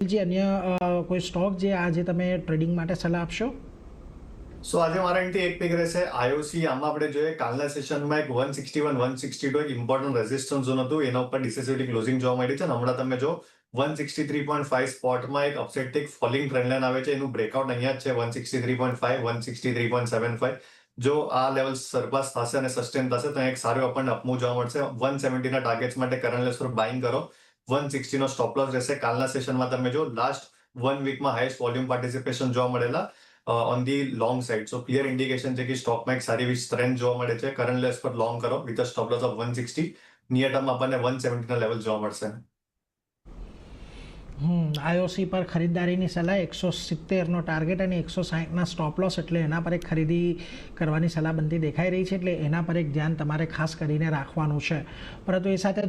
જે અન્ય કોઈ સ્ટોક જે આજે તમે ટ્રેડિંગ માટે સલાહ આપશો? સો આજે મારા અહીંથી એક પિક રહેશે આઈઓસી. આમાં આપણે જોઈએ કાલના સેશનમાં એક 161 162 એક ઇમ્પોર્ટન્ટ રેઝિસ્ટન્સ ઝોન હતું, એના ઉપર ડિસેસિવિટી ક્લોઝિંગ જોવા મળી છે. અને હમણાં તમે જો 163.5 સ્પોટમાં એક અપસાઇડથી ફોલિંગ ટ્રેન્ડ લાઈન આવે છે, એનું બ્રેકઆઉટ અહીંયા જ છે 163.5 163.75. જો આ લેવલ સરપાસ થશે અને સસ્ટેન થશે તો એક સારું આપણને અપમૂવ જોવા મળશે. 170 ના ટાર્ગેટ્સ માટે કરંટ લેવલ્સ પર બાઇંગ કરો. 160 નો સ્ટોપ લોસ રહેશે. કાલના સેશનમાં તમે જો લાસ્ટ 1 વીકમાં હાઈએસ્ટ વોલ્યુમ પાર્ટિસિપેશન જોવા મળેલા on the long side. So clear indication છે કે સ્ટોકમાં એક સારી એવી સ્ટ્રેન્થ જોવા મળે છે. કરંટ લેવલ્સ પર લોંગ કરો with a stop loss of 160. Near term આપણને 170 ના લેવલ જોવા મળશે. આઈઓસી પર ખરીદદારીની સલાહ, 170નો ટાર્ગેટ અને 160ના સ્ટોપ લોસ, એટલે એના પર એક ખરીદી કરવાની સલાહ બનતી દેખાઈ રહી છે. એટલે એના પર એક ધ્યાન તમારે ખાસ કરીને રાખવાનું છે. પરંતુ એ સાથે